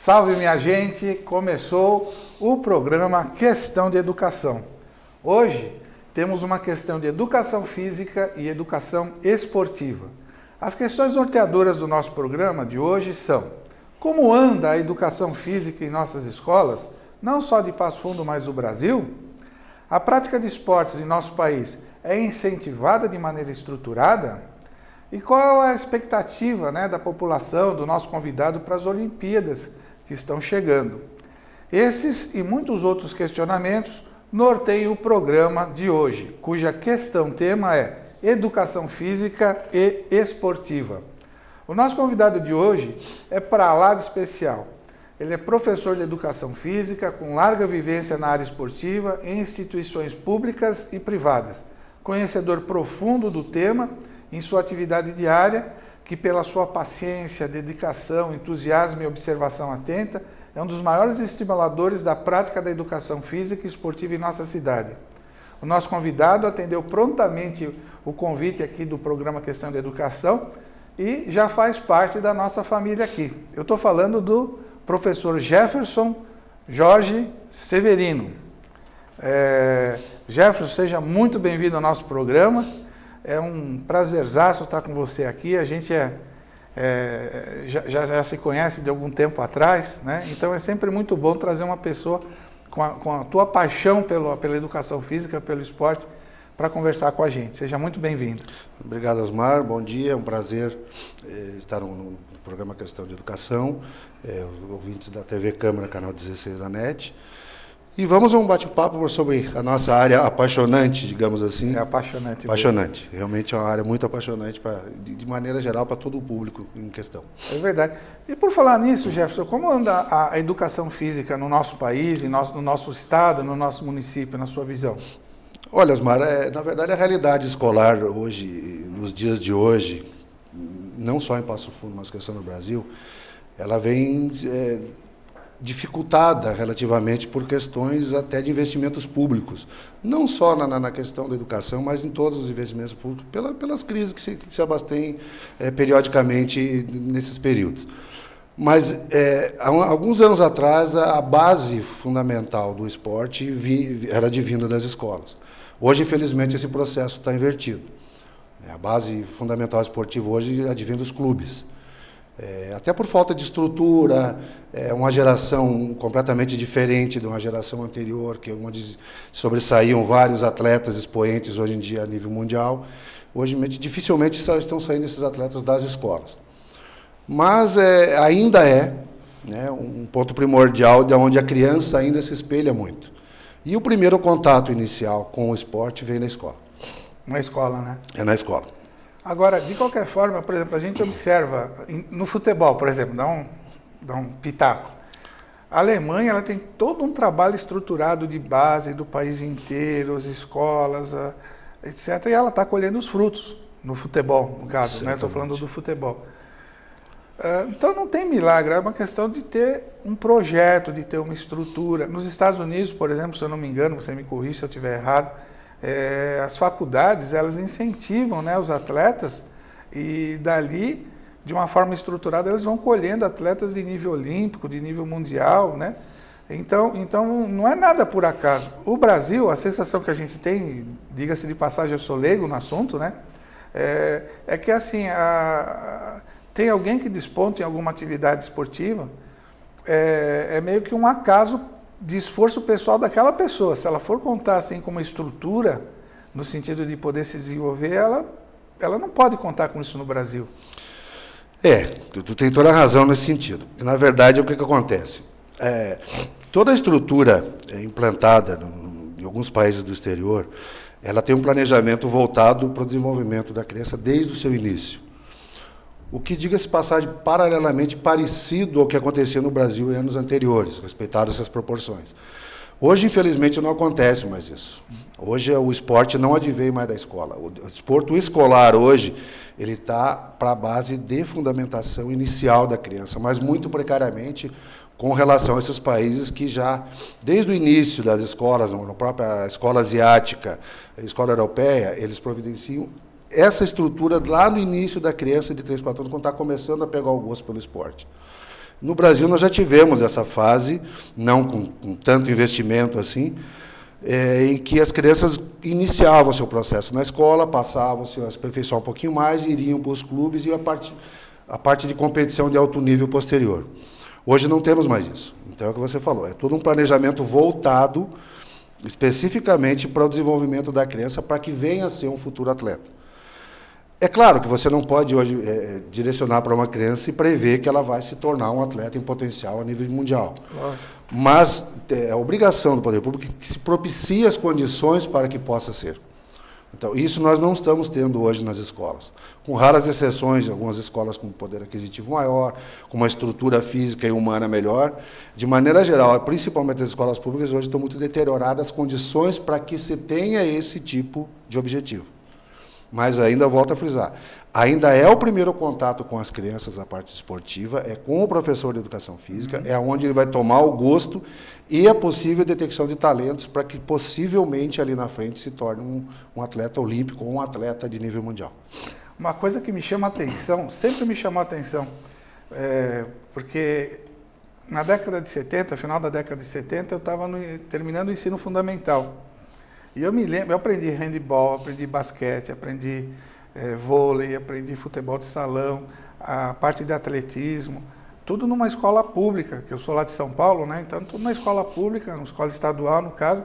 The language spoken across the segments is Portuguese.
Salve, minha gente! Começou o programa Questão de Educação. Hoje temos uma questão de educação física e educação esportiva. As questões norteadoras do nosso programa de hoje são: como anda a educação física em nossas escolas, não só de Passo Fundo, mas do Brasil? A prática de esportes em nosso país é incentivada de maneira estruturada? E qual é a expectativa, da população, do nosso convidado para as Olimpíadas que estão chegando? Esses e muitos outros questionamentos norteiam o programa de hoje, cuja questão-tema é Educação Física e Esportiva. O nosso convidado de hoje é para lá de especial. Ele é professor de Educação Física, com larga vivência na área esportiva, em instituições públicas e privadas. Conhecedor profundo do tema em sua atividade diária, que pela sua paciência, dedicação, entusiasmo e observação atenta, é um dos maiores estimuladores da prática da educação física e esportiva em nossa cidade. O nosso convidado atendeu prontamente o convite aqui do programa Questão de Educação e já faz parte da nossa família aqui. Eu estou falando do professor Jefferson Jorge Severino. Jefferson, seja muito bem-vindo ao nosso programa. É um prazerzaço estar com você aqui. A gente já se conhece de algum tempo atrás, né? Então é sempre muito bom trazer uma pessoa com a tua paixão pela educação física, pelo esporte, para conversar com a gente. Seja muito bem-vindo. Obrigado, Osmar. Bom dia. É um prazer estar no programa Questão de Educação, os ouvintes da TV Câmara, canal 16 da NET. E vamos a um bate-papo sobre a nossa área apaixonante, digamos assim. É apaixonante. Apaixonante. Realmente é uma área muito apaixonante, de maneira geral, para todo o público em questão. É verdade. E por falar nisso, Jefferson, como anda a educação física no nosso país, no nosso estado, no nosso município, na sua visão? Olha, Osmar, na verdade a realidade escolar hoje, nos dias de hoje, não só em Passo Fundo, mas questão no Brasil, ela vem dificultada relativamente por questões até de investimentos públicos, não só na questão da educação, mas em todos os investimentos públicos, pelas crises que se abastêm periodicamente nesses períodos. Mas, há alguns anos atrás, a base fundamental do esporte era advinda das escolas. Hoje, infelizmente, esse processo está invertido. A base fundamental esportiva hoje advém dos clubes. Até por falta de estrutura, uma geração completamente diferente de uma geração anterior, onde sobressaíam vários atletas expoentes hoje em dia a nível mundial. Hoje, dificilmente estão saindo esses atletas das escolas. Mas ainda um ponto primordial de onde a criança ainda se espelha muito. E o primeiro contato inicial com o esporte vem na escola. Na escola, né? É na escola. Agora, de qualquer forma, por exemplo, a gente observa, no futebol, por exemplo, dá um pitaco. A Alemanha ela tem todo um trabalho estruturado de base do país inteiro, as escolas, etc. E ela está colhendo os frutos no futebol, no caso, né? Estou falando do futebol. Então não tem milagre, é uma questão de ter um projeto, de ter uma estrutura. Nos Estados Unidos, por exemplo, se eu não me engano, você me corrige se eu estiver errado, as faculdades elas incentivam os atletas e dali, de uma forma estruturada, eles vão colhendo atletas de nível olímpico, de nível mundial, né? Então não é nada por acaso. O Brasil, a sensação que a gente tem, diga-se de passagem, eu sou leigo no assunto, né? É que assim, tem alguém que desponta em alguma atividade esportiva, é meio que um acaso de esforço pessoal daquela pessoa. Se ela for contar assim com uma estrutura, no sentido de poder se desenvolver, ela não pode contar com isso no Brasil. Tu tem toda a razão nesse sentido. E, na verdade, o que acontece? Toda a estrutura implantada em alguns países do exterior, ela tem um planejamento voltado para o desenvolvimento da criança desde o seu início. O que, diga-se passagem, paralelamente parecido ao que acontecia no Brasil em anos anteriores, respeitadas essas proporções. Hoje, infelizmente, não acontece mais isso. Hoje, o esporte não advém mais da escola. O esporte escolar, hoje, ele está para a base de fundamentação inicial da criança, mas muito precariamente com relação a esses países que já, desde o início das escolas, na própria escola asiática, a escola europeia, eles providenciam essa estrutura lá no início da criança de 3, 4 anos, quando está começando a pegar o gosto pelo esporte. No Brasil nós já tivemos essa fase, não com tanto investimento assim, em que as crianças iniciavam o seu processo na escola, passavam-se a se aperfeiçoar um pouquinho mais, iriam para os clubes e a parte de competição de alto nível posterior. Hoje não temos mais isso. Então é o que você falou, é todo um planejamento voltado especificamente para o desenvolvimento da criança, para que venha a ser um futuro atleta. É claro que você não pode hoje direcionar para uma criança e prever que ela vai se tornar um atleta em potencial a nível mundial. Lógico. Mas é a obrigação do poder público que se propicie as condições para que possa ser. Então, isso nós não estamos tendo hoje nas escolas. Com raras exceções, algumas escolas com poder aquisitivo maior, com uma estrutura física e humana melhor. De maneira geral, principalmente as escolas públicas, hoje estão muito deterioradas as condições para que se tenha esse tipo de objetivo. Mas ainda volto a frisar, ainda é o primeiro contato com as crianças na parte esportiva, é com o professor de educação física, é onde ele vai tomar o gosto e a possível detecção de talentos para que possivelmente ali na frente se torne um atleta olímpico ou um atleta de nível mundial. Uma coisa que me chama a atenção, sempre me chamou a atenção, porque na década de 70, final da década de 70, eu estava terminando o ensino fundamental. E eu me lembro, eu aprendi handebol, aprendi basquete, aprendi vôlei, aprendi futebol de salão, a parte de atletismo, tudo numa escola pública, que eu sou lá de São Paulo, né? Então tudo na escola pública, uma escola estadual no caso.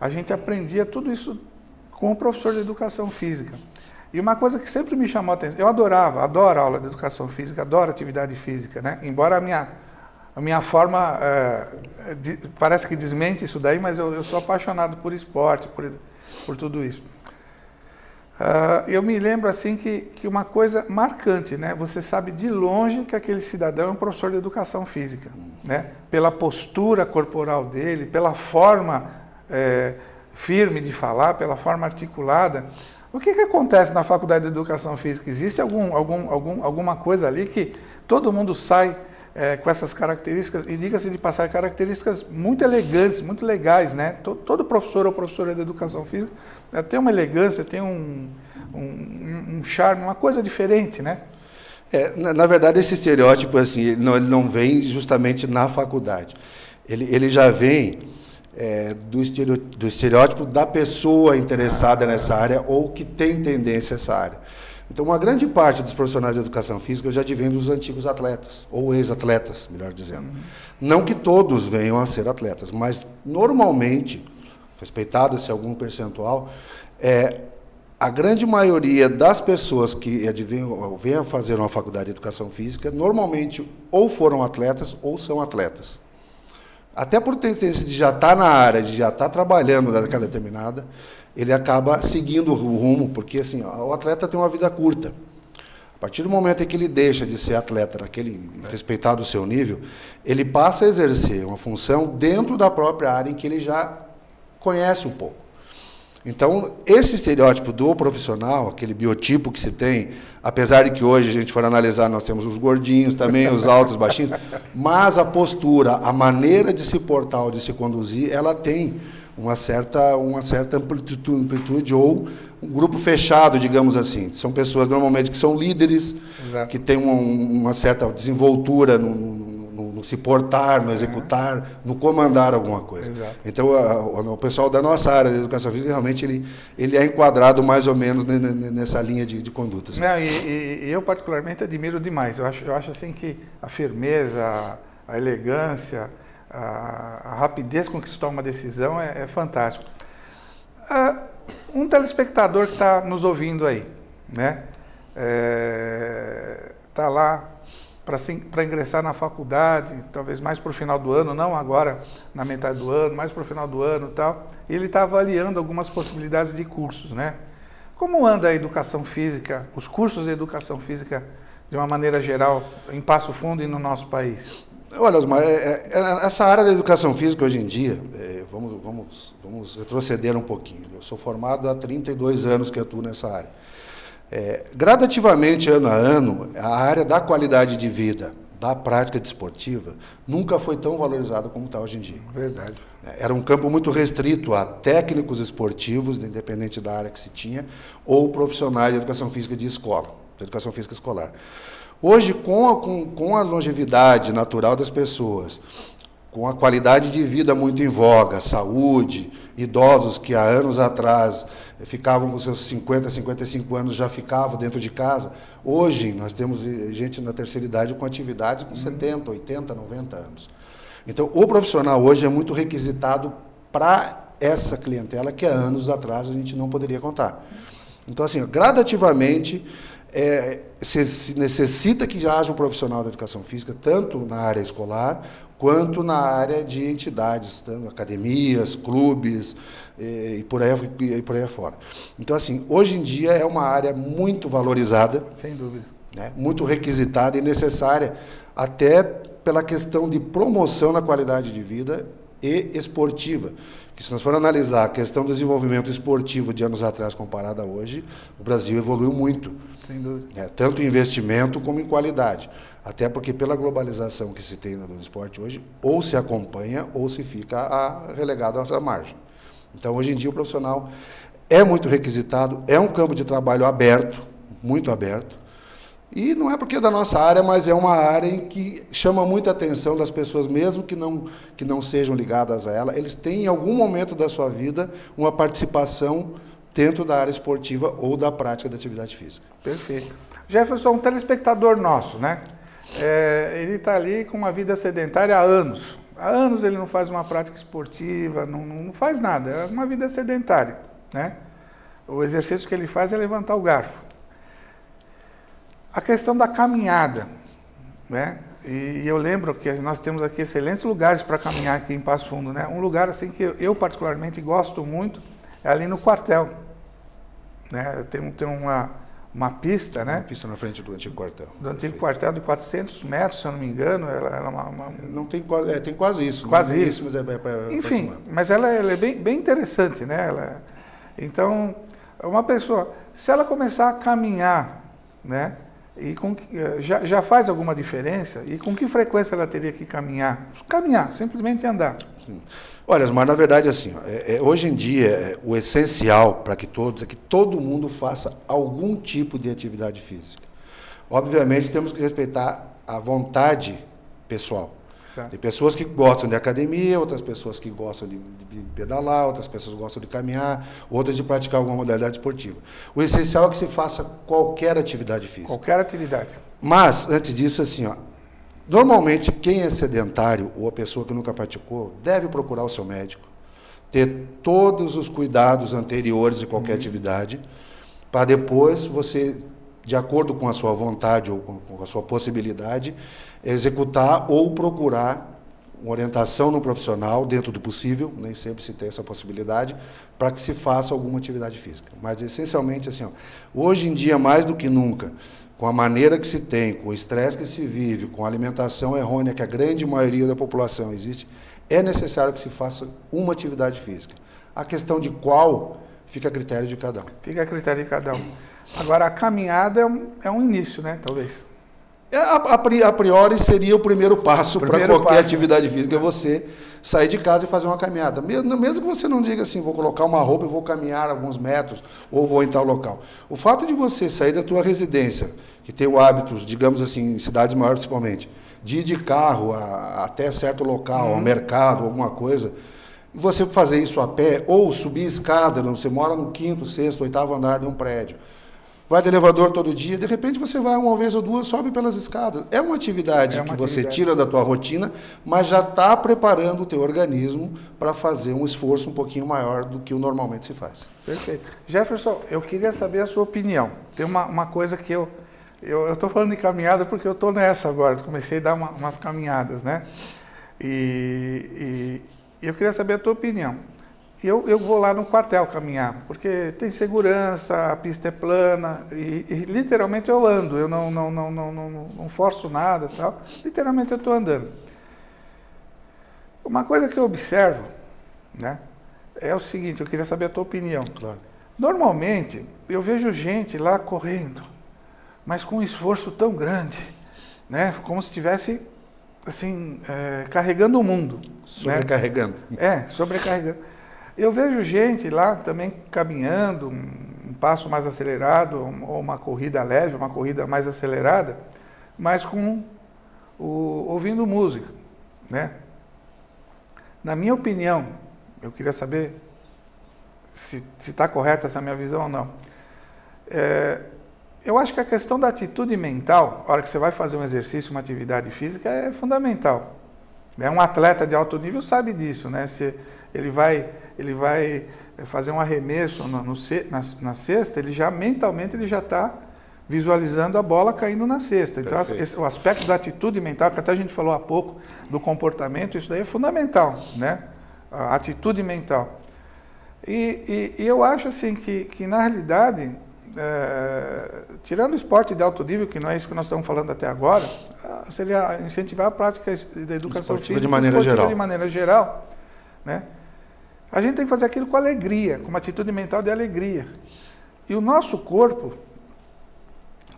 A gente aprendia tudo isso com o professor de educação física. E uma coisa que sempre me chamou a atenção, eu adoro aula de educação física, adoro atividade física, né? Embora a minha forma parece que desmente isso daí, mas eu sou apaixonado por esporte, por tudo isso. Eu me lembro assim que uma coisa marcante, né? Você sabe de longe que aquele cidadão é um professor de educação física, né? Pela postura corporal dele, pela forma firme de falar, pela forma articulada. O que acontece na Faculdade de Educação Física? Existe alguma coisa ali que todo mundo sai com essas características, e diga-se de passar, características muito elegantes, muito legais, né? Todo professor ou professora de educação física tem uma elegância, tem um charme, uma coisa diferente, né? Na verdade, esse estereótipo, assim, ele não vem justamente na faculdade. Ele já vem do estereótipo da pessoa interessada nessa área ou que tem tendência a essa área. Então, uma grande parte dos profissionais de educação física já advém dos antigos atletas, ou ex-atletas, melhor dizendo. Não que todos venham a ser atletas, mas, normalmente, respeitado-se algum percentual, a grande maioria das pessoas que vêm a fazer uma faculdade de educação física, normalmente, ou foram atletas, ou são atletas. Até por tendência de já estar na área, de já estar trabalhando naquela determinada, ele acaba seguindo o rumo, porque assim, o atleta tem uma vida curta. A partir do momento em que ele deixa de ser atleta, respeitado o seu nível, ele passa a exercer uma função dentro da própria área em que ele já conhece um pouco. Então, esse estereótipo do profissional, aquele biotipo que se tem, apesar de que hoje a gente for analisar, nós temos os gordinhos também, os altos, baixinhos, mas a postura, a maneira de se portar ou de se conduzir, ela tem uma certa amplitude ou um grupo fechado, digamos assim. São pessoas normalmente que são líderes, exato, que têm uma certa desenvoltura no se portar, no executar, no comandar alguma coisa. Exato. Então, o pessoal da nossa área de educação física, realmente, ele é enquadrado mais ou menos nessa linha de conduta. Assim. Não, e eu, particularmente, admiro demais. Eu acho assim que a firmeza, a elegância, a rapidez com que se toma uma decisão é fantástico. Um telespectador que está nos ouvindo aí, né? Está lá para ingressar na faculdade, talvez mais para o final do ano, não agora na metade do ano, mais para o final do ano e tal. E ele está avaliando algumas possibilidades de cursos, né? Como anda a educação física, os cursos de educação física, de uma maneira geral, em Passo Fundo e no nosso país? Olha, Osmar, essa área da educação física hoje em dia, vamos retroceder um pouquinho. Eu sou formado há 32 anos que atuo nessa área. Gradativamente, ano a ano, a área da qualidade de vida, da prática desportiva, nunca foi tão valorizada como está hoje em dia. Verdade. Era um campo muito restrito a técnicos esportivos, independente da área que se tinha, ou profissionais de educação física de escola, de educação física escolar. Hoje, com a longevidade natural das pessoas, com a qualidade de vida muito em voga, saúde, idosos que há anos atrás ficavam com seus 50, 55 anos, já ficavam dentro de casa. Hoje, nós temos gente na terceira idade com atividade com 70, 80, 90 anos. Então, o profissional hoje é muito requisitado para essa clientela que há anos atrás a gente não poderia contar. Então, assim, gradativamente, se necessita que já haja um profissional da educação física, tanto na área escolar, quanto na área de entidades, tanto academias, clubes e por aí afora. Então, assim, hoje em dia é uma área muito valorizada. Sem dúvida. Né, muito requisitada e necessária, até pela questão de promoção na qualidade de vida e esportiva. Que se nós formos analisar a questão do desenvolvimento esportivo de anos atrás comparada a hoje, o Brasil evoluiu muito. Sem dúvida. Tanto em investimento como em qualidade. Até porque pela globalização que se tem no esporte hoje, ou se acompanha ou se fica relegado a essa margem. Então, hoje em dia, o profissional é muito requisitado, é um campo de trabalho aberto, muito aberto, e não é porque é da nossa área, mas é uma área em que chama muita atenção das pessoas, mesmo que não sejam ligadas a ela, eles têm em algum momento da sua vida uma participação dentro da área esportiva ou da prática da atividade física. Perfeito. Jefferson, um telespectador nosso, né? Ele está ali com uma vida sedentária há anos. Há anos ele não faz uma prática esportiva, não faz nada, é uma vida sedentária, né? O exercício que ele faz é levantar o garfo. A questão da caminhada, né? E eu lembro que nós temos aqui excelentes lugares para caminhar aqui em Passo Fundo, né? Um lugar assim que eu particularmente gosto muito é ali no quartel, né? Tem uma pista, né? Uma pista na frente do antigo quartel. Do antigo quartel de 400 metros, se eu não me engano, ela não tem quase, tem quase isso. Quase não isso. Mas é para enfim, mas ela é bem interessante, né? Então, uma pessoa, se ela começar a caminhar, né? E já faz alguma diferença? E com que frequência ela teria que caminhar? Caminhar, simplesmente andar. Sim. Olha, mas na verdade assim, hoje em dia o essencial para que todos é que todo mundo faça algum tipo de atividade física. Obviamente temos que respeitar a vontade pessoal. Certo. Tem pessoas que gostam de academia, outras pessoas que gostam de pedalar, outras pessoas gostam de caminhar, outras de praticar alguma modalidade esportiva. O essencial é que se faça qualquer atividade física. Qualquer atividade. Mas, antes disso, assim, normalmente quem é sedentário ou a pessoa que nunca praticou deve procurar o seu médico, ter todos os cuidados anteriores de qualquer atividade, para depois você, de acordo com a sua vontade ou com a sua possibilidade, executar ou procurar uma orientação no profissional, dentro do possível, nem sempre se tem essa possibilidade, para que se faça alguma atividade física. Mas, essencialmente, assim, hoje em dia, mais do que nunca, com a maneira que se tem, com o estresse que se vive, com a alimentação errônea que a grande maioria da população existe, é necessário que se faça uma atividade física. A questão de qual fica a critério de cada um. Fica a critério de cada um. Agora, a caminhada é um início, né? Talvez. A priori seria o primeiro passo para qualquer atividade física, é você sair de casa e fazer uma caminhada. Mesmo que você não diga assim, vou colocar uma roupa e vou caminhar alguns metros, ou vou em tal local. O fato de você sair da tua residência, que tem o hábito, digamos assim, em cidades maiores principalmente, de ir de carro até certo local, ao mercado, alguma coisa, e você fazer isso a pé, ou subir escada, você mora no 5º, 6º, 8º andar de um prédio, vai de elevador todo dia, de repente você vai uma vez ou duas, sobe pelas escadas. É uma atividade que você tira da tua rotina, mas já está preparando o teu organismo para fazer um esforço um pouquinho maior do que o normalmente se faz. Perfeito. Jefferson, eu queria saber a sua opinião. Tem uma coisa que eu estou falando de caminhada porque eu estou nessa agora, comecei a dar umas caminhadas, né? E eu queria saber a tua opinião. Eu vou lá no quartel caminhar, porque tem segurança, a pista é plana, e literalmente eu ando, eu não forço nada, tal. Literalmente eu estou andando. Uma coisa que eu observo, né, é o seguinte, eu queria saber a tua opinião. Claro. Normalmente, eu vejo gente lá correndo, mas com um esforço tão grande, né, como se estivesse, assim, carregando o mundo. Sobrecarregando. Né? Sobrecarregando. Eu vejo gente lá também caminhando, um passo mais acelerado, ou uma corrida leve, uma corrida mais acelerada, mas ouvindo música, né? Na minha opinião, eu queria saber se está correta essa minha visão ou não. Eu acho que a questão da atitude mental, a hora que você vai fazer um exercício, uma atividade física, é fundamental. Um atleta de alto nível sabe disso, né? Se ele vai fazer um arremesso na cesta, ele já mentalmente está visualizando a bola caindo na cesta. Então, o aspecto da atitude mental, que até a gente falou há pouco do comportamento, isso daí é fundamental, né? A atitude mental. E eu acho assim que na realidade, tirando o esporte de alto nível, que não é isso que nós estamos falando até agora, seria incentivar a prática da educação física de maneira geral, né? A gente tem que fazer aquilo com alegria, com uma atitude mental de alegria. E o nosso corpo,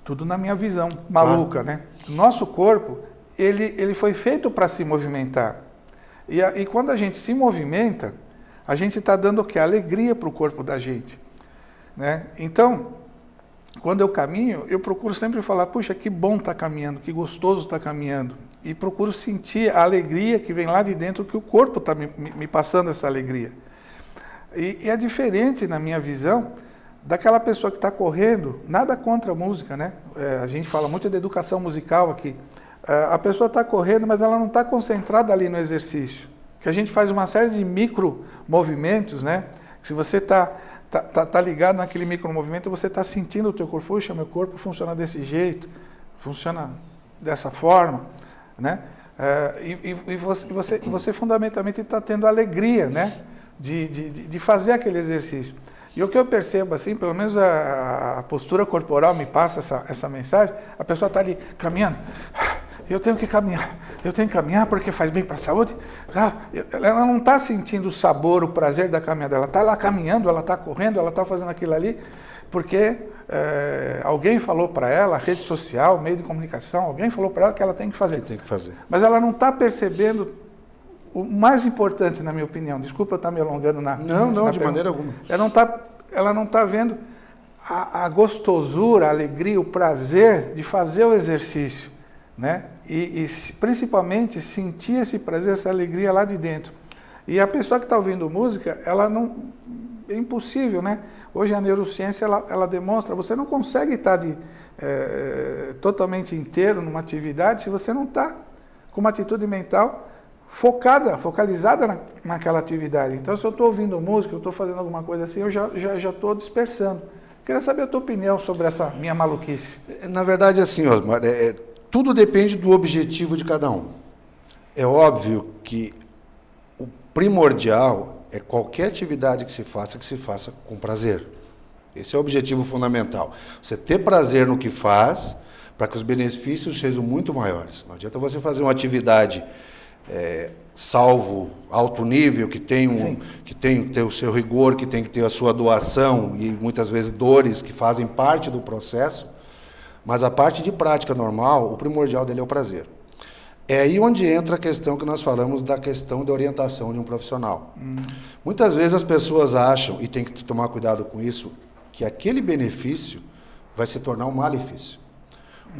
tudo na minha visão maluca, né? O nosso corpo, ele foi feito para se movimentar. E quando a gente se movimenta, a gente está dando o quê? Alegria para o corpo da gente, né? Então, quando eu caminho, eu procuro sempre falar, puxa, que bom estar caminhando, que gostoso estar caminhando. E procuro sentir a alegria que vem lá de dentro, que o corpo está me passando essa alegria. E é diferente, na minha visão, daquela pessoa que está correndo, nada contra a música, né? A gente fala muito de educação musical aqui. A pessoa está correndo, mas ela não está concentrada ali no exercício. Que a gente faz uma série de micro movimentos, né? Que se você está ligado naquele micro movimento, você está sentindo o teu corpo. Puxa, meu corpo funciona desse jeito, funciona dessa forma, né? E você fundamentalmente está tendo alegria, né? De fazer aquele exercício. E o que eu percebo, assim, pelo menos a postura corporal me passa essa mensagem, a pessoa está ali caminhando, eu tenho que caminhar porque faz bem para a saúde. Ela não está sentindo o sabor, o prazer da caminhada, ela está lá caminhando, ela está correndo, ela está fazendo aquilo ali, porque alguém falou para ela, a rede social, meio de comunicação, alguém falou para ela que ela tem que fazer. Mas ela não está percebendo o mais importante, na minha opinião, desculpa eu estar me alongando na de maneira alguma. Ela não está vendo a gostosura, a alegria, o prazer de fazer o exercício, né? E principalmente sentir esse prazer, essa alegria lá de dentro. E a pessoa que está ouvindo música, ela não... É impossível, né? Hoje a neurociência, ela demonstra, você não consegue estar totalmente inteiro numa atividade se você não está com uma atitude mental focalizada naquela atividade. Então, se eu estou ouvindo música, eu estou fazendo alguma coisa assim, eu já estou dispersando. Queria saber a tua opinião sobre essa minha maluquice. Na verdade, assim, Osmar, tudo depende do objetivo de cada um. É óbvio que o primordial é qualquer atividade que se faça com prazer. Esse é o objetivo fundamental. Você ter prazer no que faz, para que os benefícios sejam muito maiores. Não adianta você fazer uma atividade salvo alto nível, que tem que ter o seu rigor, que tem que ter a sua doação e muitas vezes dores que fazem parte do processo, mas a parte de prática normal, o primordial dele é o prazer. É aí onde entra a questão que nós falamos da questão da orientação de um profissional. Muitas vezes as pessoas acham, e tem que tomar cuidado com isso, que aquele benefício vai se tornar um malefício.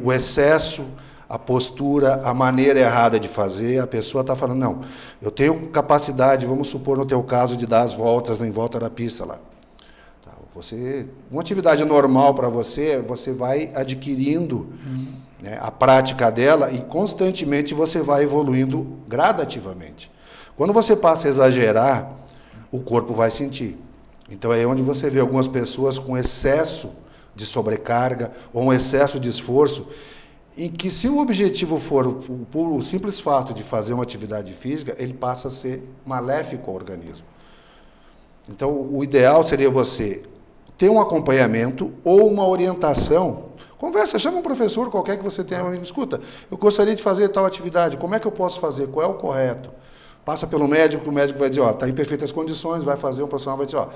O excesso, a postura, a maneira errada de fazer, a pessoa está falando, não, eu tenho capacidade, vamos supor no teu caso, de dar as voltas em volta da pista lá. Tá, uma atividade normal para você vai adquirindo né, a prática dela e constantemente você vai evoluindo gradativamente. Quando você passa a exagerar, o corpo vai sentir. Então é onde você vê algumas pessoas com excesso de sobrecarga ou um excesso de esforço, em que se o objetivo for o simples fato de fazer uma atividade física, ele passa a ser maléfico ao organismo. Então, o ideal seria você ter um acompanhamento ou uma orientação. Conversa, chama um professor qualquer que você tenha, escuta, eu gostaria de fazer tal atividade, como é que eu posso fazer, qual é o correto? Passa pelo médico, o médico vai dizer, está em perfeitas condições, vai fazer, um profissional vai dizer,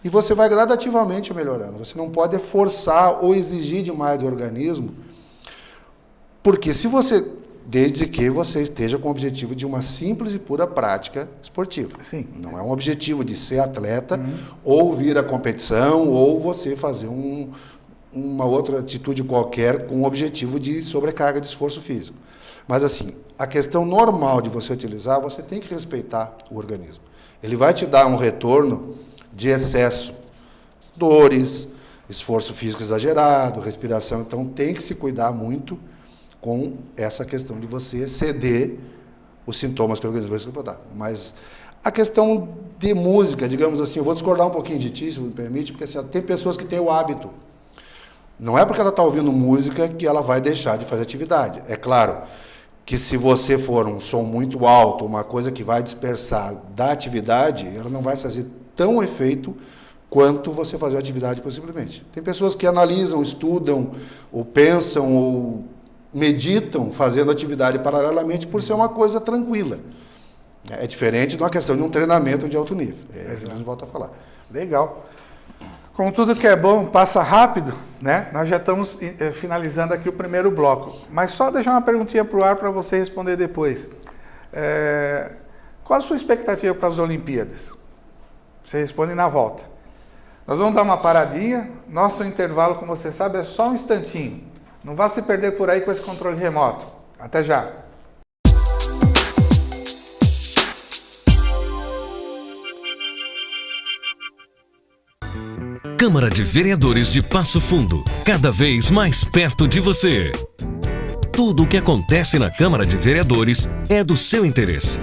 e você vai gradativamente melhorando. Você não pode forçar ou exigir demais do organismo, porque desde que você esteja com o objetivo de uma simples e pura prática esportiva. Sim. Não é um objetivo de ser atleta, ou vir à competição, ou você fazer uma outra atitude qualquer com o objetivo de sobrecarga de esforço físico. Mas assim, a questão normal de você utilizar, você tem que respeitar o organismo. Ele vai te dar um retorno de excesso, dores, esforço físico exagerado, respiração. Então tem que se cuidar muito com essa questão de você exceder os sintomas que o organismo vai suportar. Mas a questão de música, digamos assim, eu vou discordar um pouquinho de ti, se me permite, porque assim, tem pessoas que têm o hábito. Não é porque ela está ouvindo música que ela vai deixar de fazer atividade. É claro que se você for um som muito alto, uma coisa que vai dispersar da atividade, ela não vai fazer tão efeito quanto você fazer a atividade possivelmente. Tem pessoas que analisam, estudam, ou pensam, ou meditam fazendo atividade paralelamente por ser uma coisa tranquila. É diferente de uma questão de um treinamento de alto nível. A gente volta a falar. Legal. Como tudo que é bom passa rápido, né? Nós já estamos finalizando aqui o primeiro bloco. Mas só deixar uma perguntinha para o ar para você responder depois. Qual a sua expectativa para as Olimpíadas? Você responde na volta. Nós vamos dar uma paradinha. Nosso intervalo, como você sabe, é só um instantinho. Não vá se perder por aí com esse controle remoto. Até já. Câmara de Vereadores de Passo Fundo, cada vez mais perto de você. Tudo o que acontece na Câmara de Vereadores é do seu interesse.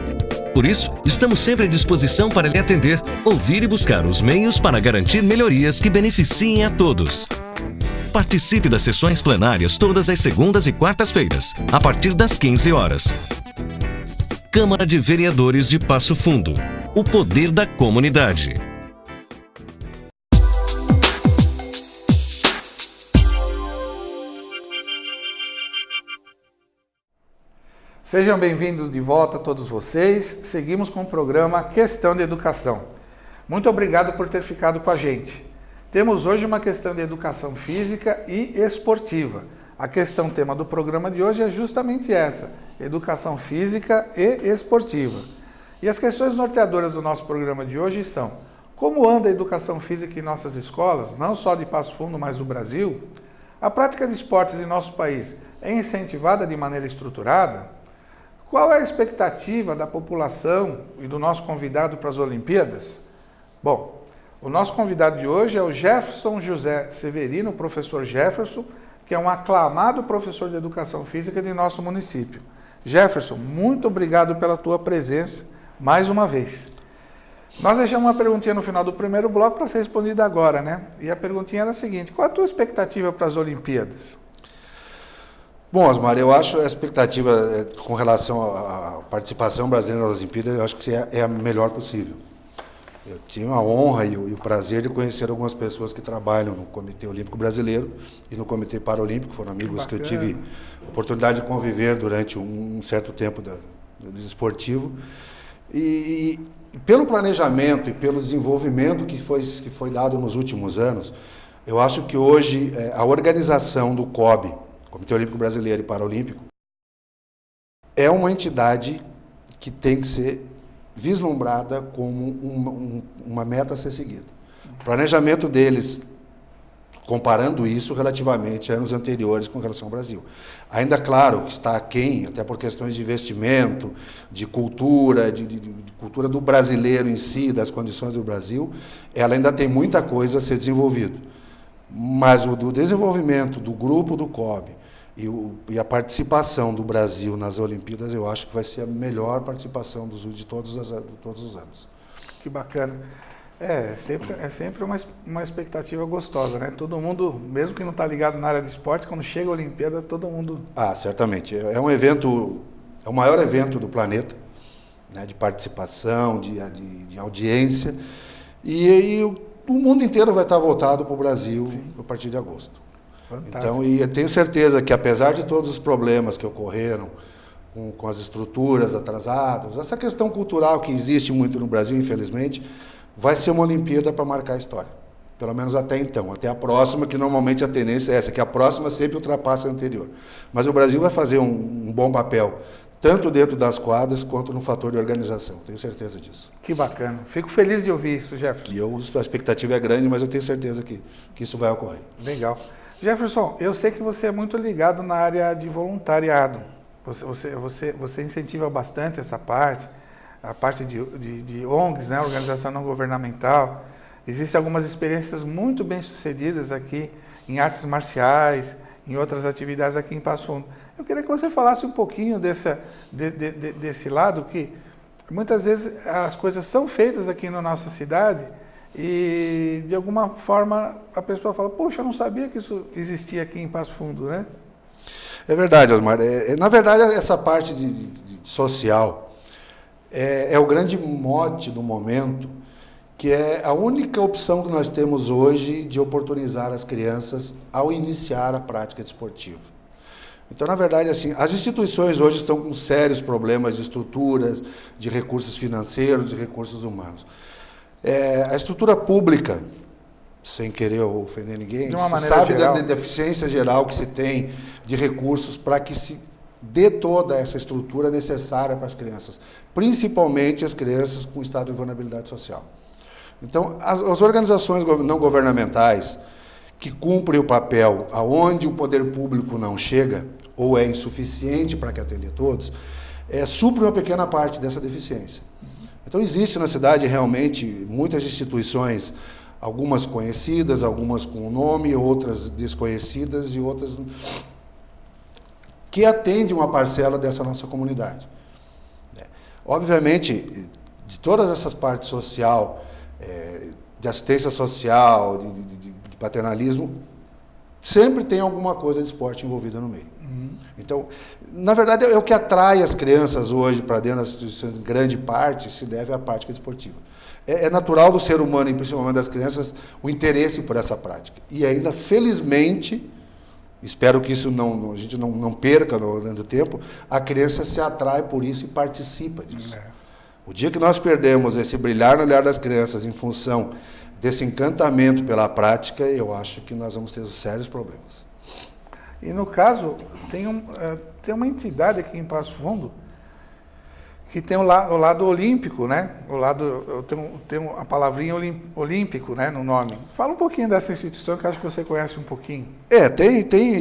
Por isso, estamos sempre à disposição para lhe atender, ouvir e buscar os meios para garantir melhorias que beneficiem a todos. Participe das sessões plenárias todas as segundas e quartas-feiras, a partir das 15 horas. Câmara de Vereadores de Passo Fundo. O poder da comunidade. Sejam bem-vindos de volta todos vocês. Seguimos com o programa Questão de Educação. Muito obrigado por ter ficado com a gente. Temos hoje uma questão de educação física e esportiva. A questão tema do programa de hoje é justamente essa, educação física e esportiva. E as questões norteadoras do nosso programa de hoje são: como anda a educação física em nossas escolas, não só de Passo Fundo, mas do Brasil? A prática de esportes em nosso país é incentivada de maneira estruturada? Qual é a expectativa da população e do nosso convidado para as Olimpíadas? Bom, o nosso convidado de hoje é o Jefferson José Severino, o professor Jefferson, que é um aclamado professor de educação física de nosso município. Jefferson, muito obrigado pela tua presença mais uma vez. Nós deixamos uma perguntinha no final do primeiro bloco para ser respondida agora, né? E a perguntinha era a seguinte: qual a tua expectativa para as Olimpíadas? Bom, Osmar, eu acho a expectativa com relação à participação brasileira nas Olimpíadas, eu acho que é a melhor possível. Eu tive a honra e o prazer de conhecer algumas pessoas que trabalham no Comitê Olímpico Brasileiro e no Comitê Paralímpico, foram amigos que eu tive a oportunidade de conviver durante um certo tempo do esportivo. E pelo planejamento e pelo desenvolvimento que foi dado nos últimos anos, eu acho que hoje a organização do COB, Comitê Olímpico Brasileiro e Paralímpico, é uma entidade que tem que ser vislumbrada como uma meta a ser seguida. O planejamento deles, comparando isso relativamente a anos anteriores com relação ao Brasil. Ainda claro que está aquém, até por questões de investimento, de cultura, de cultura do brasileiro em si, das condições do Brasil, ela ainda tem muita coisa a ser desenvolvida. Mas o do desenvolvimento do grupo do COB e a participação do Brasil nas Olimpíadas, eu acho que vai ser a melhor participação de todos os anos. Que bacana. É sempre uma expectativa gostosa, né? Todo mundo, mesmo que não está ligado na área de esporte, quando chega a Olimpíada, todo mundo... Ah, certamente. É um evento, é o maior evento do planeta, né, de participação, de audiência, e o mundo inteiro vai estar voltado para o Brasil. Sim. A partir de agosto. Fantástico. Então, e eu tenho certeza que, apesar de todos os problemas que ocorreram com as estruturas atrasadas, essa questão cultural que existe muito no Brasil, infelizmente, vai ser uma Olimpíada para marcar a história. Pelo menos até então, até a próxima, que normalmente a tendência é essa, que a próxima sempre ultrapassa a anterior. Mas o Brasil vai fazer um bom papel, tanto dentro das quadras quanto no fator de organização. Tenho certeza disso. Que bacana. Fico feliz de ouvir isso, Jefferson. E a expectativa é grande, mas eu tenho certeza que isso vai ocorrer. Legal. Jefferson, eu sei que você é muito ligado na área de voluntariado. Você incentiva bastante essa parte, a parte de ONGs, né, organização não governamental. Existem algumas experiências muito bem sucedidas aqui em artes marciais, em outras atividades aqui em Passo Fundo. Eu queria que você falasse um pouquinho desse lado, que muitas vezes as coisas são feitas aqui na nossa cidade e, de alguma forma, a pessoa fala, poxa, eu não sabia que isso existia aqui em Passo Fundo, né? É verdade, Osmar. Na verdade, essa parte de social é o grande mote do momento, que é a única opção que nós temos hoje de oportunizar as crianças ao iniciar a prática desportiva. Então, na verdade, assim, as instituições hoje estão com sérios problemas de estruturas, de recursos financeiros, de recursos humanos. A estrutura pública, sem querer ofender ninguém, se sabe da deficiência geral que se tem de recursos para que se dê toda essa estrutura necessária para as crianças, principalmente as crianças com estado de vulnerabilidade social. Então, as organizações não governamentais que cumprem o papel aonde o poder público não chega, ou é insuficiente para que atenda todos, suprem uma pequena parte dessa deficiência. Então, existe na cidade realmente muitas instituições, algumas conhecidas, algumas com nome, outras desconhecidas e outras que atendem uma parcela dessa nossa comunidade. Obviamente, de todas essas partes social, de assistência social, de paternalismo, sempre tem alguma coisa de esporte envolvida no meio. Então, na verdade, é o que atrai as crianças hoje para dentro das instituições, em grande parte, se deve à prática esportiva. É natural do ser humano, e principalmente das crianças, o interesse por essa prática. E ainda, felizmente, espero que isso a gente não perca ao longo do tempo, a criança se atrai por isso e participa disso. O dia que nós perdemos esse brilhar no olhar das crianças em função desse encantamento pela prática, eu acho que nós vamos ter sérios problemas. E no caso, tem uma entidade aqui em Passo Fundo que tem o lado olímpico, né? Tem a palavrinha olímpico, né, no nome. Fala um pouquinho dessa instituição que eu acho que você conhece um pouquinho.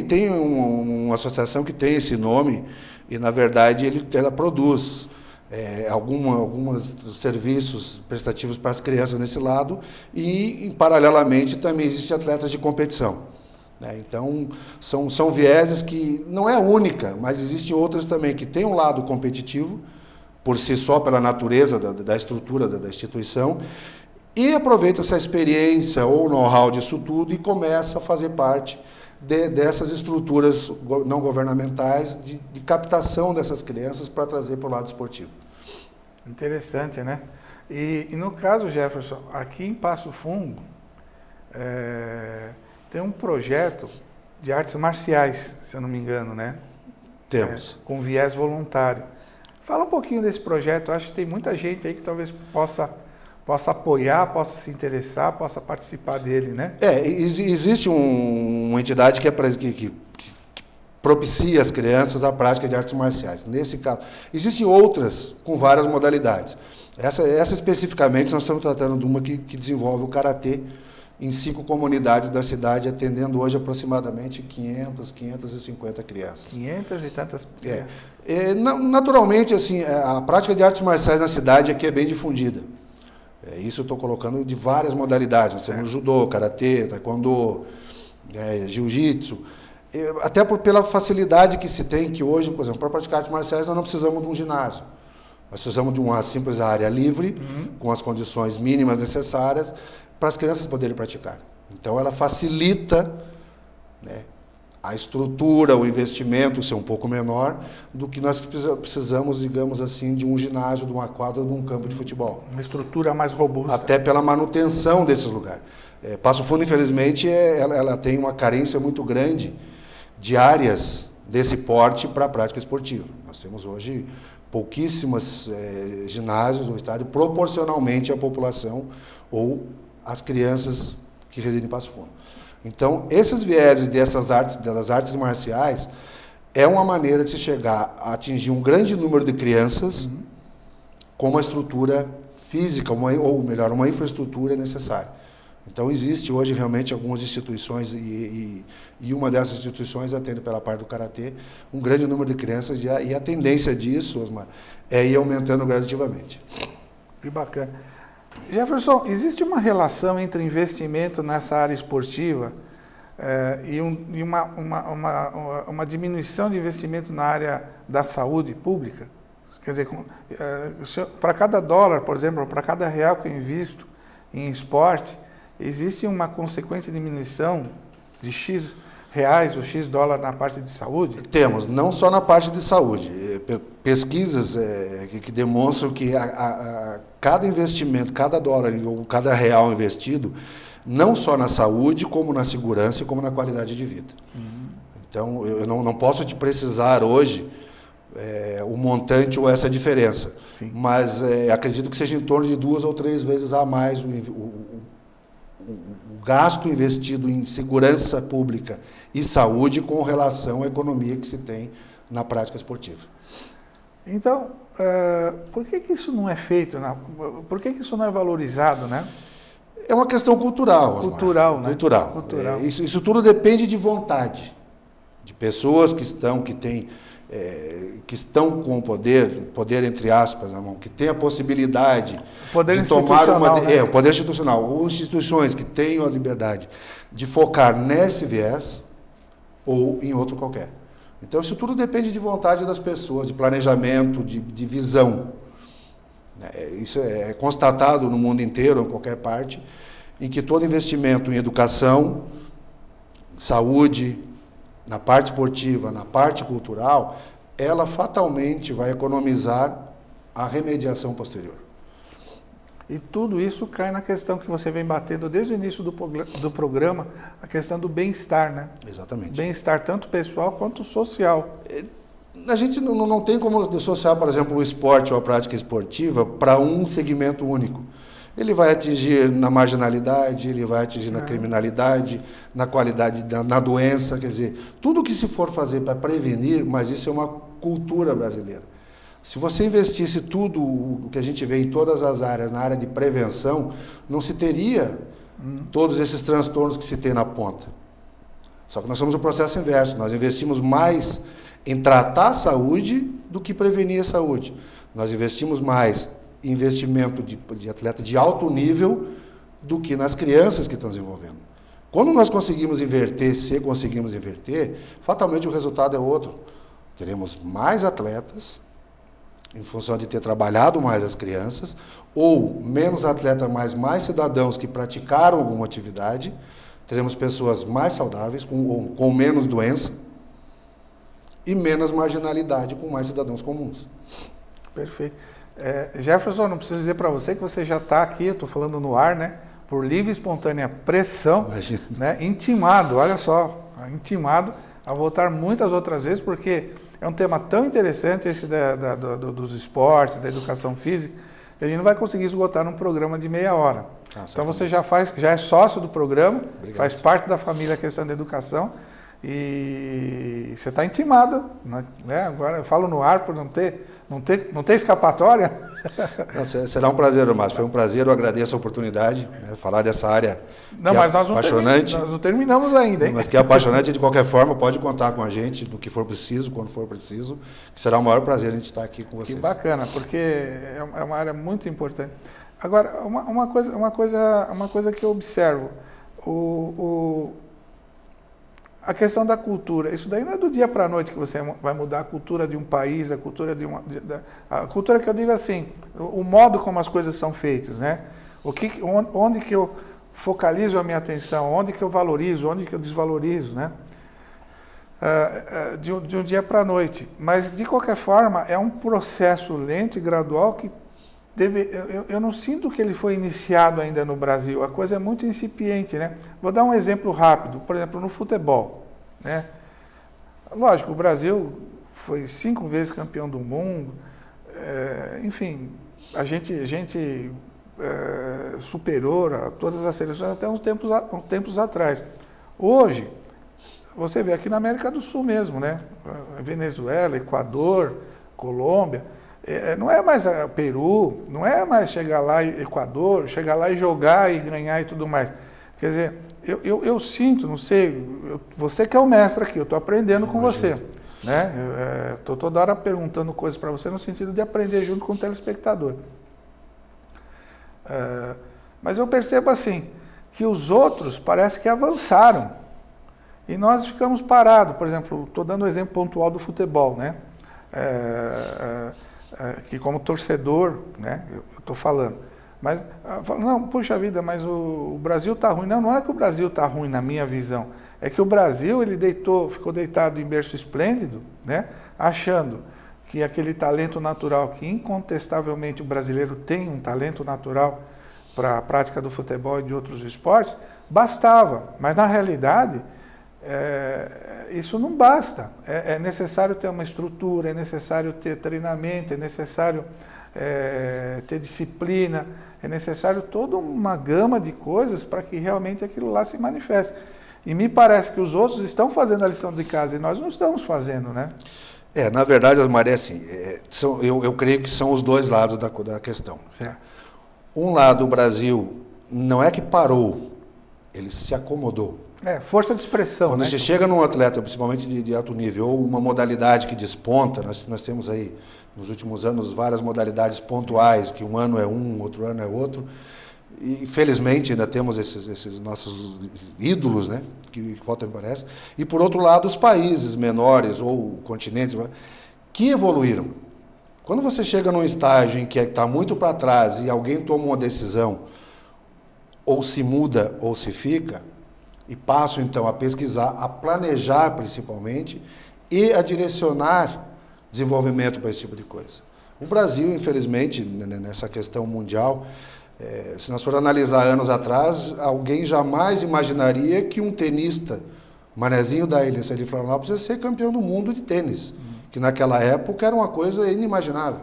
Tem uma associação que tem esse nome e, na verdade, ela produz alguns serviços prestativos para as crianças nesse lado e, paralelamente, também existem atletas de competição. Então, são vieses que não é a única, mas existem outras também que têm um lado competitivo, por si só, pela natureza da estrutura da instituição, e aproveita essa experiência ou know-how disso tudo e começa a fazer parte dessas estruturas não governamentais de captação dessas crianças para trazer para o lado esportivo. Interessante, né? E no caso, Jefferson, aqui em Passo Fundo, tem um projeto de artes marciais, se eu não me engano, né? Temos. Com viés voluntário. Fala um pouquinho desse projeto. Eu acho que tem muita gente aí que talvez possa apoiar, possa se interessar, possa participar dele, né? Existe uma entidade que propicia às crianças a prática de artes marciais. Nesse caso, existem outras com várias modalidades. Essa especificamente, nós estamos tratando de uma que desenvolve o karatê em 5 comunidades da cidade, atendendo hoje aproximadamente 550 crianças. 500 e tantas crianças. Naturalmente, assim, a prática de artes marciais na cidade aqui é bem difundida. Isso eu estou colocando de várias modalidades. Nós temos judô, karatê, taekwondo, jiu-jitsu. Até pela facilidade que se tem, que hoje, por exemplo, para praticar artes marciais, nós não precisamos de um ginásio. Nós precisamos de uma simples área livre, com as condições mínimas necessárias, para as crianças poderem praticar. Então, ela facilita, né, a estrutura, o investimento ser um pouco menor do que nós precisamos, digamos assim, de um ginásio, de uma quadra ou de um campo de futebol. Uma estrutura mais robusta. Até pela manutenção desses lugares. Passo Fundo, infelizmente, ela tem uma carência muito grande de áreas desse porte para a prática esportiva. Nós temos hoje pouquíssimos ginásios no estado, proporcionalmente à população ou às crianças que residem em Passo Fundo. Então, esses vieses das artes marciais é uma maneira de se chegar a atingir um grande número de crianças com uma estrutura física, ou melhor, uma infraestrutura necessária. Então, existe hoje realmente algumas instituições, e uma dessas instituições atende pela parte do Karatê, um grande número de crianças, e a tendência disso, Osmar, é ir aumentando gradativamente. Que bacana. Jefferson, existe uma relação entre investimento nessa área esportiva e uma diminuição de investimento na área da saúde pública? Quer dizer, para cada dólar, por exemplo, para cada real que eu invisto em esporte, existe uma consequente diminuição de X reais ou X dólar na parte de saúde? Temos, não só na parte de saúde. Pesquisas que demonstram que cada investimento, cada dólar ou cada real investido, não só na saúde, como na segurança e como na qualidade de vida. Então, eu não posso te precisar hoje o montante ou essa diferença. Sim. Mas acredito que seja em torno de 2 ou 3 vezes a mais o gasto investido em segurança pública e saúde com relação à economia que se tem na prática esportiva. Então, por que isso não é feito? Por que isso não é valorizado, né? É uma questão cultural, Osmar. Cultural, né? Cultural. Isso tudo depende de vontade, de pessoas que estão com o poder entre aspas na mão, que tem a possibilidade poder de tomar né? o poder institucional, ou instituições que tenham a liberdade de focar nesse viés ou em outro qualquer. Então, isso tudo depende de vontade das pessoas, de planejamento, de visão. Isso é constatado no mundo inteiro, em qualquer parte, em que todo investimento em educação, saúde, na parte esportiva, na parte cultural, ela fatalmente vai economizar a remediação posterior. E tudo isso cai na questão que você vem batendo desde o início do programa, a questão do bem-estar, né? Exatamente. Bem-estar tanto pessoal quanto social. A gente não tem como dissociar, por exemplo, o esporte ou a prática esportiva para um segmento único. Ele vai atingir na marginalidade, ele vai atingir na criminalidade, na qualidade, na doença, quer dizer, tudo que se for fazer para prevenir, mas isso é uma cultura brasileira. Se você investisse tudo o que a gente vê em todas as áreas, na área de prevenção, não se teria todos esses transtornos que se tem na ponta. Só que nós somos o processo inverso, nós investimos mais em tratar a saúde do que prevenir a saúde. Nós investimos mais em investimento de atleta de alto nível do que nas crianças que estão desenvolvendo. Quando nós conseguimos inverter, fatalmente o resultado é outro. Teremos mais atletas, em função de ter trabalhado mais as crianças, ou menos atletas, mas mais cidadãos que praticaram alguma atividade, teremos pessoas mais saudáveis, com menos doença, e menos marginalidade, com mais cidadãos comuns. Perfeito. Jefferson, não preciso dizer para você que você já está aqui, eu estou falando no ar, né? Por livre e espontânea pressão, né? Intimado, olha só, intimado a voltar muitas outras vezes, porque é um tema tão interessante esse dos esportes, da educação física, que a gente não vai conseguir esgotar num programa de meia hora. Então você já é sócio do programa, Obrigado. Faz parte da família a questão da educação, e você está intimado, né? Agora eu falo no ar por não ter escapatória. Será um prazer, Márcio. Foi um prazer, eu agradeço a oportunidade, né, falar dessa área mas nós apaixonante. Nós não terminamos ainda, hein? Mas que é apaixonante, de qualquer forma, pode contar com a gente no que for preciso, quando for preciso, que será o maior prazer a gente estar aqui com vocês. Que bacana, porque é uma área muito importante. Agora, uma coisa que eu observo, a questão da cultura, isso daí não é do dia para a noite que você vai mudar a cultura de um país, a cultura a cultura que eu digo assim, o modo como as coisas são feitas, né? Onde que eu focalizo a minha atenção, onde que eu valorizo, onde que eu desvalorizo, né? De um dia para a noite. Mas, de qualquer forma, é um processo lento e gradual que eu não sinto que ele foi iniciado ainda no Brasil. A coisa é muito incipiente, né? Vou dar um exemplo rápido. Por exemplo, no futebol, né? Lógico, o Brasil foi 5 vezes campeão do mundo. Enfim, a gente superou todas as seleções até uns tempos atrás. Hoje, você vê aqui na América do Sul mesmo, né? Venezuela, Equador, Colômbia. Não é mais Peru, não é mais chegar lá, Equador, chegar lá e jogar e ganhar e tudo mais. Quer dizer, eu sinto, não sei, você que é o mestre aqui, eu estou aprendendo com você. Né? Estou toda hora perguntando coisas para você no sentido de aprender junto com o telespectador. Mas eu percebo assim, que os outros parece que avançaram e nós ficamos parados. Por exemplo, estou dando o exemplo pontual do futebol, né? Que como torcedor, né, eu estou falando. Mas, não, puxa vida, mas o Brasil está ruim. Não é que o Brasil está ruim na minha visão. É que o Brasil ele ficou deitado em berço esplêndido, né, achando que aquele talento natural, que incontestavelmente o brasileiro tem um talento natural para a prática do futebol e de outros esportes, bastava. Mas na realidade, isso não basta. É necessário ter uma estrutura, é necessário ter treinamento, é necessário ter disciplina, é necessário toda uma gama de coisas para que realmente aquilo lá se manifeste. E me parece que os outros estão fazendo a lição de casa e nós não estamos fazendo, né? Na verdade, Osmar, assim, eu creio que são os dois lados da questão. Certo. Um lado, o Brasil não é que parou, ele se acomodou. Força de expressão. Quando você chega num atleta, principalmente de alto nível, ou uma modalidade que desponta, nós temos aí, nos últimos anos, várias modalidades pontuais, que um ano é um, outro ano é outro. E, felizmente, ainda temos esses nossos ídolos, né, que faltam, me parece. E, por outro lado, os países menores ou continentes que evoluíram. Quando você chega num estágio em que está muito para trás e alguém toma uma decisão, ou se muda ou se fica, e passo, então, a pesquisar, a planejar, principalmente, e a direcionar desenvolvimento para esse tipo de coisa. O Brasil, infelizmente, nessa questão mundial, se nós formos analisar anos atrás, alguém jamais imaginaria que um tenista, Manezinho da Ilha, se ele Florianópolis, ia ser campeão do mundo de tênis, que naquela época era uma coisa inimaginável,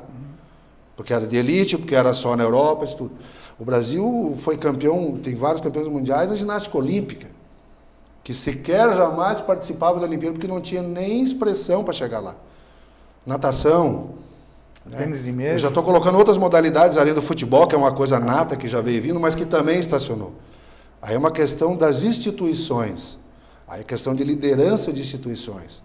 porque era de elite, porque era só na Europa, isso tudo. O Brasil foi campeão, tem vários campeões mundiais na ginástica olímpica, que sequer jamais participava da Olimpíada, porque não tinha nem expressão para chegar lá. Natação, tênis de mesa. Eu já estou colocando outras modalidades além do futebol, que é uma coisa nata que já veio vindo, mas que também estacionou. Aí é uma questão das instituições, aí é questão de liderança de instituições.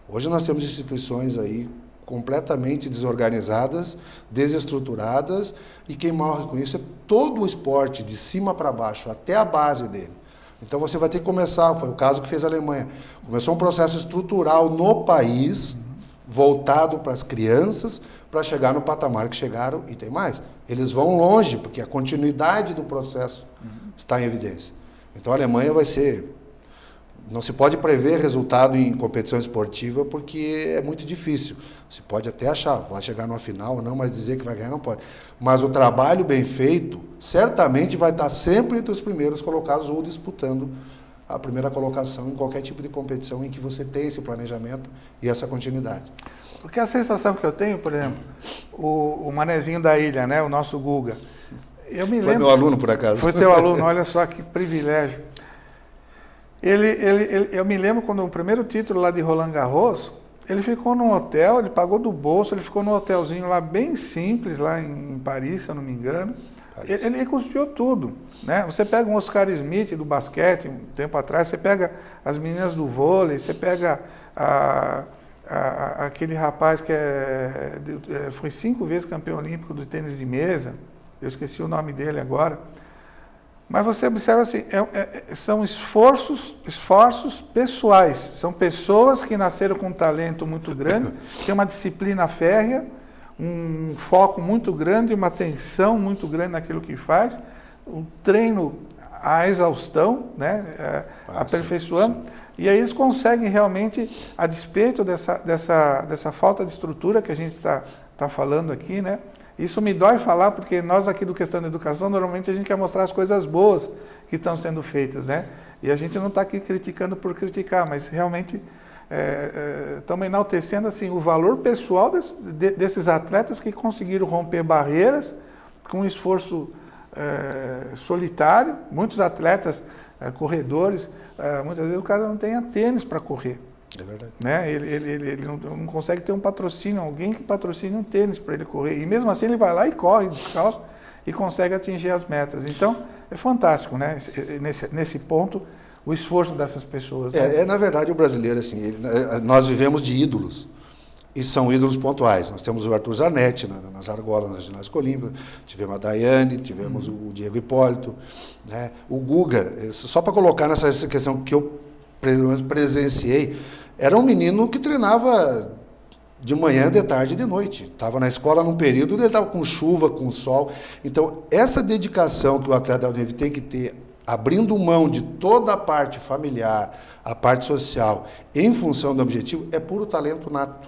Hoje nós temos instituições aí completamente desorganizadas, desestruturadas, e quem morre com isso é todo o esporte, de cima para baixo, até a base dele. Então você vai ter que começar, foi o caso que fez a Alemanha, começou um processo estrutural no país, voltado para as crianças, para chegar no patamar que chegaram, e tem mais. Eles vão longe, porque a continuidade do processo está em evidência. Então a Alemanha vai ser... Não se pode prever resultado em competição esportiva, porque é muito difícil. Você pode até achar, vai chegar numa final ou não, mas dizer que vai ganhar não pode. Mas o trabalho bem feito, certamente vai estar sempre entre os primeiros colocados ou disputando a primeira colocação em qualquer tipo de competição em que você tem esse planejamento e essa continuidade. Porque a sensação que eu tenho, por exemplo, o Manezinho da Ilha, né, o nosso Guga, eu me lembro... Foi meu aluno, por acaso. Foi seu aluno, olha só que privilégio. Eu me lembro quando o primeiro título lá de Roland Garros, ele ficou num hotel, ele pagou do bolso, ele ficou num hotelzinho lá bem simples, lá em Paris, se eu não me engano. Ele custeou tudo, né? Você pega um Oscar Smith do basquete, um tempo atrás, você pega as meninas do vôlei, você pega aquele rapaz que foi 5 vezes campeão olímpico do tênis de mesa, eu esqueci o nome dele agora. Mas você observa assim, são esforços pessoais, são pessoas que nasceram com um talento muito grande, têm uma disciplina férrea, um foco muito grande, uma atenção muito grande naquilo que faz, um treino à exaustão, né, aperfeiçoando, sim. E aí eles conseguem realmente, a despeito dessa falta de estrutura que a gente está falando aqui, né? Isso me dói falar, porque nós aqui do Questão da Educação, normalmente a gente quer mostrar as coisas boas que estão sendo feitas, né? E a gente não está aqui criticando por criticar, mas realmente estamos enaltecendo assim, o valor pessoal desses atletas que conseguiram romper barreiras com um esforço solitário. Muitos atletas, corredores, muitas vezes o cara não tem tênis para correr. É verdade. Né? Ele não consegue ter um patrocínio, alguém que patrocine um tênis para ele correr. E mesmo assim ele vai lá e corre descalço. e consegue atingir as metas. Então, é fantástico, né? Nesse ponto, o esforço dessas pessoas. Né? Na verdade, o brasileiro, assim, nós vivemos de ídolos. E são ídolos pontuais. Nós temos o Arthur Zanetti nas argolas, na ginástica olímpica, tivemos a Daiane, tivemos o Diego Hipólito, né? O Guga, só para colocar nessa questão que eu presenciei, era um menino que treinava de manhã, de tarde e de noite. Estava na escola num período, ele estava com chuva, com sol. Então, essa dedicação que o atleta alto nível tem que ter, abrindo mão de toda a parte familiar, a parte social, em função do objetivo, é puro talento nato.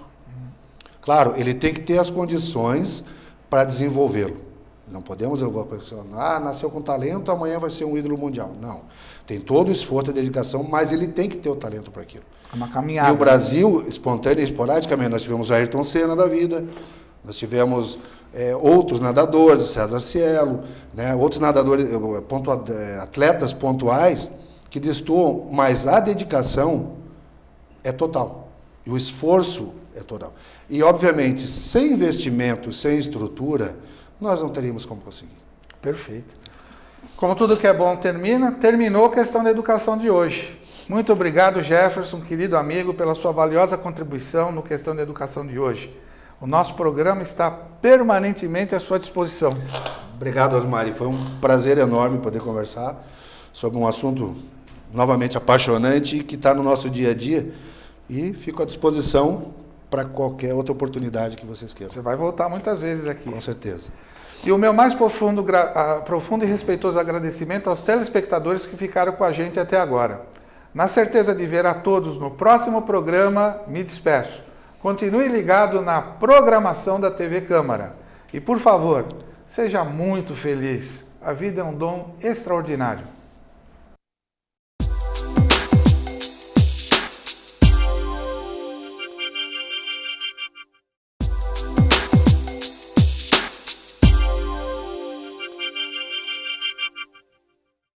Claro, ele tem que ter as condições para desenvolvê-lo. Não podemos, nasceu com talento, amanhã vai ser um ídolo mundial. Não. Tem todo o esforço e dedicação, mas ele tem que ter o talento para aquilo. É uma caminhada. E o Brasil, espontânea e esporadicamente, nós tivemos o Ayrton Senna da vida, nós tivemos outros nadadores, o César Cielo, né, outros nadadores, atletas pontuais que destoam, mas a dedicação é total. E o esforço é total. E, obviamente, sem investimento, sem estrutura, nós não teríamos como conseguir. Perfeito. Como tudo que é bom terminou a questão da educação de hoje. Muito obrigado, Jefferson, querido amigo, pela sua valiosa contribuição no questão da educação de hoje. O nosso programa está permanentemente à sua disposição. Obrigado, Osmari. Foi um prazer enorme poder conversar sobre um assunto novamente apaixonante que está no nosso dia a dia. E fico à disposição para qualquer outra oportunidade que vocês queiram. Você vai voltar muitas vezes aqui. Com certeza. E o meu mais profundo e respeitoso agradecimento aos telespectadores que ficaram com a gente até agora. Na certeza de ver a todos no próximo programa, me despeço. Continue ligado na programação da TV Câmara. E, por favor, seja muito feliz. A vida é um dom extraordinário.